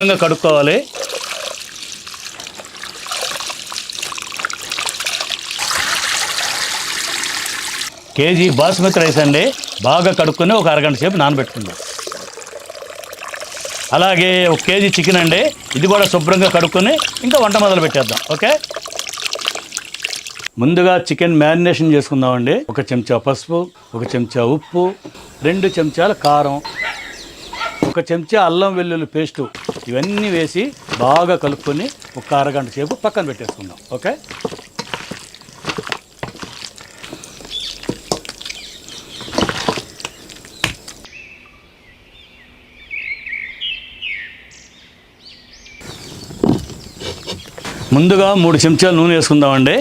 కడుక్కోవాలి. KG basmati rice అండి, బాగా కడుక్కొని ఒక అరగంట సేపు నానబెట్టుకుందాం. అలాగే ఒక కేజీ చికెన్ అండి, ఇది కూడా శుభ్రంగా కడుక్కొని ఇంకా వంట మొదలు పెట్టేద్దాం. ఓకే, ముందుగా చికెన్ మ్యారినేషన్ చేసుకుందామండి. ఒక చెంచా పసుపు, ఒక చెంచా ఉప్పు, 2 చెంచాల కారం, ఒక చెంచా అల్లం వెల్లుల్లి పేస్టు, ఇవన్నీ వేసి బాగా కలుపుకొని ఒక అరగంట సేపు పక్కన పెట్టేసుకుందాం. ఓకే, ముందుగా 3 చెంచాలు నూనె వేసుకుందామండి.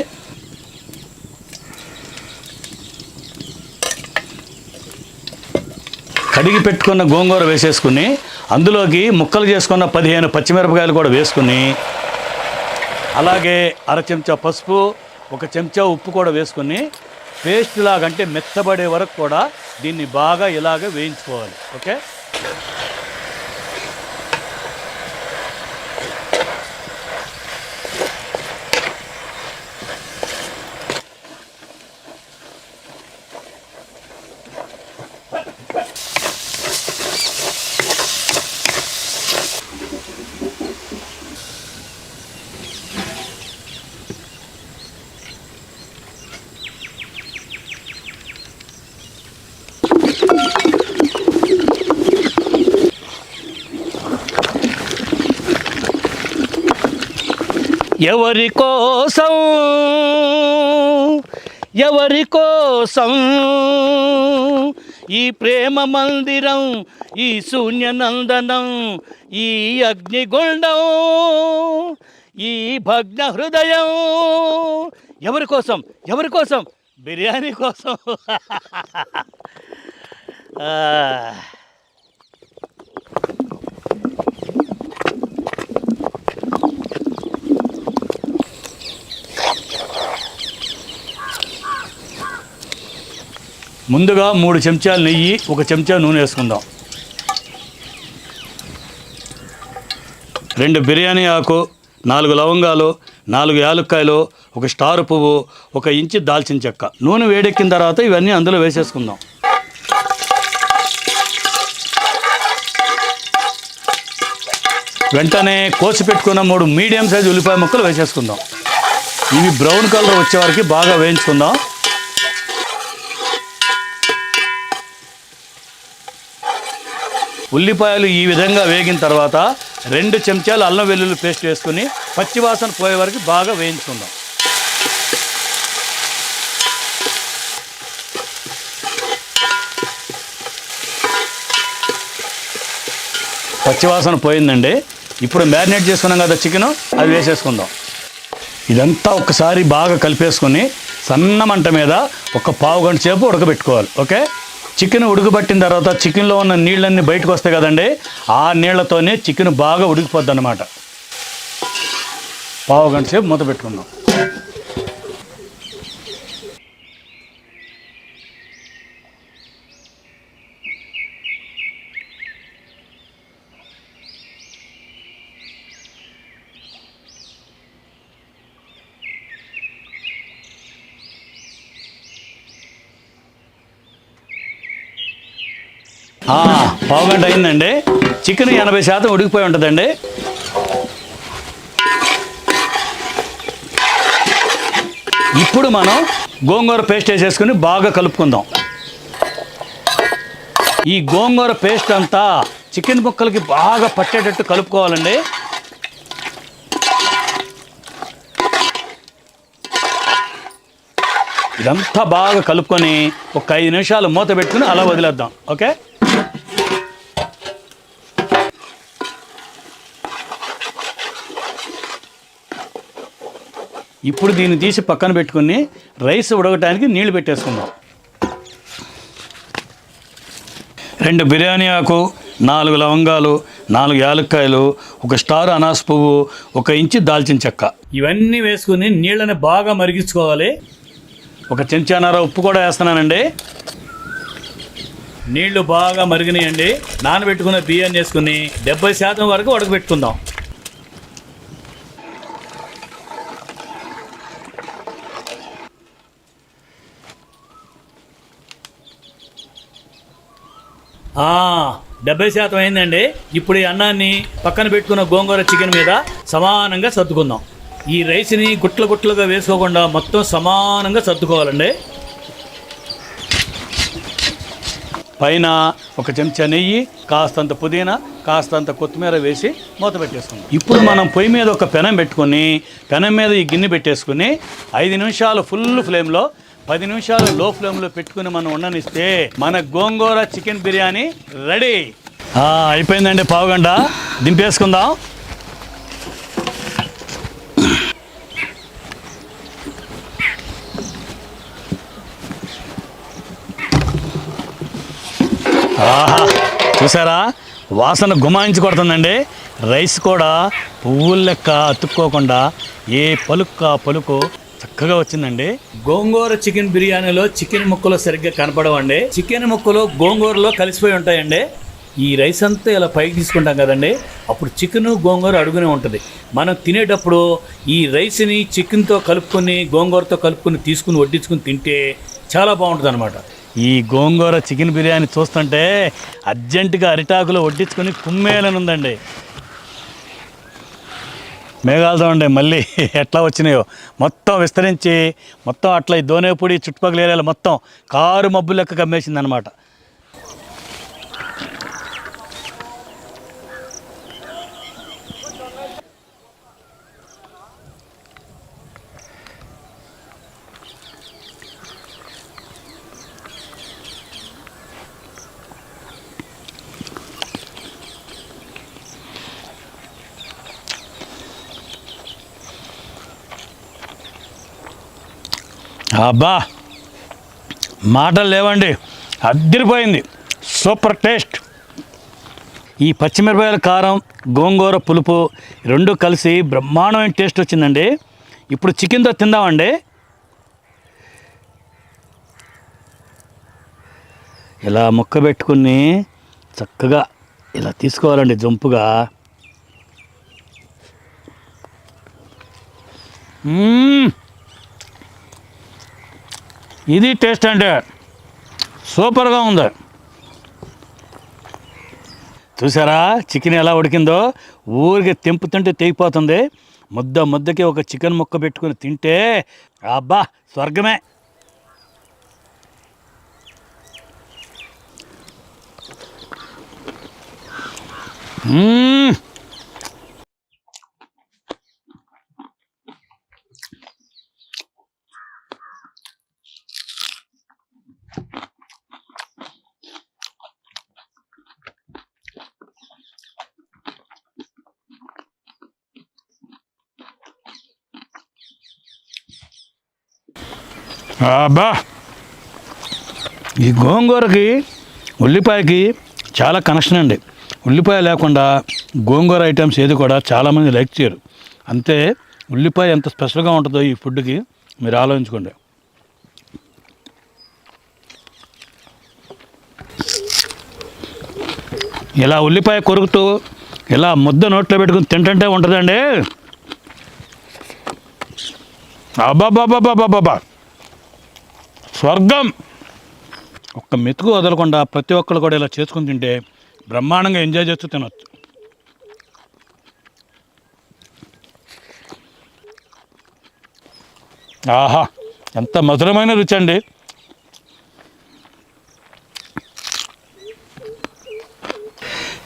కడిగి పెట్టుకున్న గోంగూర వేసేసుకుని అందులోకి ముక్కలు చేసుకున్న 15 పచ్చిమిరపకాయలు కూడా వేసుకుని, అలాగే అర చెంచా పసుపు, ఒక చెంచా ఉప్పు కూడా వేసుకుని పేస్ట్ లాగంటే మెత్తబడే వరకు కూడా దీన్ని బాగా ఇలాగ వేయించుకోవాలి. ఓకే, ఎవరి కోసం ఎవరి కోసం ఈ ప్రేమ మందిరం, ఈ శూన్యనందనం, ఈ అగ్నిగుండం, ఈ భగ్న హృదయం, ఎవరి కోసం? ఎవరి కోసం? బిర్యానీ కోసం. ముందుగా 3 చెంచాలు నెయ్యి, 1 చెంచా నూనె వేసుకుందాం. 2 బిర్యానీ ఆకు, 4 లవంగాలు, 4 యాలక్కాయలు, 1 స్టార్ పువ్వు, 1 ఇంచు దాల్చిన చెక్క. నూనె వేడెక్కిన తర్వాత ఇవన్నీ అందులో వేసేసుకుందాం. వెంటనే కోసి పెట్టుకున్న 3 మీడియం సైజు ఉల్లిపాయ ముక్కలు వేసేసుకుందాం. ఇవి బ్రౌన్ కలర్ వచ్చే వరకు బాగా వేయించుకుందాం. ఉల్లిపాయలు ఈ విధంగా వేగిన తర్వాత 2 చెంచాలు అల్లం వెల్లుల్లి పేస్ట్ వేసుకుని పచ్చివాసన పోయే వరకు బాగా వేయించుకుందాం. పచ్చివాసన పోయిందండి. ఇప్పుడు మ్యారినేట్ చేసుకున్నాం కదా చికెన్, అది వేసేసుకుందాం. ఇదంతా ఒకసారి బాగా కలిపేసుకొని సన్న మంట మీద ఒక పావు గంట సేపు ఉడకబెట్టుకోవాలి. ఓకే, చికెన్ ఉడకబట్టిన తర్వాత చికెన్లో ఉన్న నీళ్ళన్నీ బయటకు వస్తాయి కదండి, ఆ నీళ్లతోనే చికెన్ బాగా ఉడికిపోద్ది అన్నమాట. పావు గంట సేపు మూత పెట్టుకుందాం. పావు గంట అయిందండి. చికెన్ 80% ఉడికిపోయి ఉంటుందండి. ఇప్పుడు మనం గోంగూర పేస్ట్ వేసేసుకుని బాగా కలుపుకుందాం. ఈ గోంగూర పేస్ట్ అంతా చికెన్ ముక్కలకి బాగా పట్టేటట్టు కలుపుకోవాలండి. ఇదంతా బాగా కలుపుకొని ఒక 5 నిమిషాలు మూత పెట్టుకుని అలా వదిలేద్దాం. ఓకే, ఇప్పుడు దీన్ని తీసి పక్కన పెట్టుకుని రైస్ ఉడకటానికి నీళ్లు పెట్టేసుకుందాం. 2 బిర్యానీ ఆకు, 4 లవంగాలు, 4 యాలక్కాయలు, 1 స్టార్ అనాస పువ్వు, 1 ఇంచు దాల్చిన చెక్క, ఇవన్నీ వేసుకుని నీళ్ళని బాగా మరిగించుకోవాలి. 1 చెంచాన్నర ఉప్పు కూడా వేస్తున్నానండి. నీళ్లు బాగా మరిగినాయండి. నానబెట్టుకున్న బియ్యాన్ని వేసుకుని 70% వరకు ఉడకబెట్టుకుందాం. ఆ 70% అయిందండి. ఇప్పుడు ఈ అన్నాన్ని పక్కన పెట్టుకున్న గోంగూర చికెన్ మీద సమానంగా సర్దుకుందాం. ఈ రైస్ని గుట్లుగా వేసుకోకుండా మొత్తం సమానంగా సర్దుకోవాలండి. పైన ఒక చెంచా నెయ్యి, కాస్తంత పుదీనా, కాస్తంత కొత్తిమీర వేసి మూత పెట్టేసుకుందాం. ఇప్పుడు మనం పొయ్యి మీద ఒక పెనం పెట్టుకొని పెనం మీద ఈ గిన్నె పెట్టేసుకుని 5 నిమిషాలు ఫుల్ ఫ్లేమ్లో, 10 నిమిషాలు లో ఫ్లేమ్లో పెట్టుకుని మనం ఉండనిస్తే మన గోంగూర చికెన్ బిర్యానీ రెడీ. అయిపోయిందండి, పావుగంట. దింపేసుకుందాం. ఆహా, చూసారా, వాసన గుమాయించి కొడుతుందండి. రైస్ కూడా పువ్వుల లెక్క అతుక్కోకుండా ఏ పలుకు చక్కగా వచ్చిందండి. గోంగూర చికెన్ బిర్యానీలో చికెన్ ముక్కలు సరిగ్గా కనపడవండి. చికెన్ ముక్కలు గోంగూరలో కలిసిపోయి ఉంటాయండి. ఈ రైస్ అంతా ఇలా పైకి తీసుకుంటాం కదండి, అప్పుడు చికెన్ గోంగూర అడుగునే ఉంటుంది. మనం తినేటప్పుడు ఈ రైస్ని చికెన్తో కలుపుకొని గోంగూరతో కలుపుకొని తీసుకుని వడ్డించుకుని తింటే చాలా బాగుంటుంది అనమాట. ఈ గోంగూర చికెన్ బిర్యానీ చూస్తుంటే అర్జెంటుగా అరిటాకులో వడ్డించుకొని కుమ్మేలనుందండి. మేఘాలతో ఉండే మళ్ళీ ఎట్లా వచ్చినాయో మొత్తం విస్తరించి మొత్తం అట్లా ఈ దోనేపూడి చుట్టుపక్కల ఏరియాలో మొత్తం కారు మబ్బు లెక్క కమ్మేసింది అనమాట. అబ్బా, మాటలు లేవండి, అద్దరిపోయింది. Super taste. ఈ పచ్చిమిరపకాయల కారం, గోంగూర పులుపు రెండు కలిసి బ్రహ్మాండమైన టేస్ట్ వచ్చిందండి. ఇప్పుడు చికెన్తో తిందామండి. ఇలా ముక్క పెట్టుకుని చక్కగా ఇలా తీసుకోవాలండి జంపుగా. ఇది టేస్ట్ అంటే సూపర్గా ఉంది. చూసారా చికెన్ ఎలా ఉడికిందో, ఊరికి తెంపుతుంటే తెగిపోతుంది. ముద్దకి ఒక చికెన్ ముక్క పెట్టుకుని తింటే అబ్బా స్వర్గమే. అబ్బా, ఈ గోంగూరకి ఉల్లిపాయకి చాలా కనెక్షన్ అండి. ఉల్లిపాయ లేకుండా గోంగూర ఐటమ్స్ ఏది కూడా చాలామంది లైక్ చేయరు. అంతే ఉల్లిపాయ ఎంత స్పెషల్గా ఉంటుందో ఈ ఫుడ్కి మీరు ఆలోచించుకోండి. ఇలా ఉల్లిపాయ కొరుకుతూ ఇలా ముద్ద నోట్లో పెట్టుకుని తింటుంటే ఉంటుందండి. అబ్బాబాబాబాబాబా స్వర్గం. ఒక్క మెతుకు వదలకుండా ప్రతి ఒక్కరు కూడా ఇలా చేసుకుని తింటే బ్రహ్మాండంగా ఎంజాయ్ చేస్తూ తినొచ్చు. ఆహా, ఎంత మధురమైన రుచి అండి.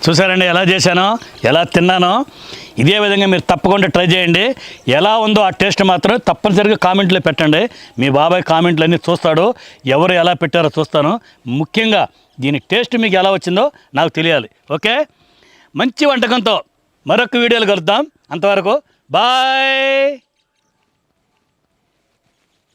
చూసారండి ఎలా చేశానో, ఎలా తిన్నానో. ఇదే విధంగా మీరు తప్పకుండా ట్రై చేయండి. ఎలా ఉందో ఆ టేస్ట్ మాత్రం తప్పనిసరిగా కామెంట్లో పెట్టండి. మీ బాబాయ్ కామెంట్లు అన్నీ చూస్తాడు, ఎవరు ఎలా పెట్టారో చూస్తాను. ముఖ్యంగా దీని టేస్ట్ మీకు ఎలా వచ్చిందో నాకు తెలియాలి. ఓకే, మంచి వంటకంతో మరొక వీడియోలు కలుద్దాం. అంతవరకు బాయ్.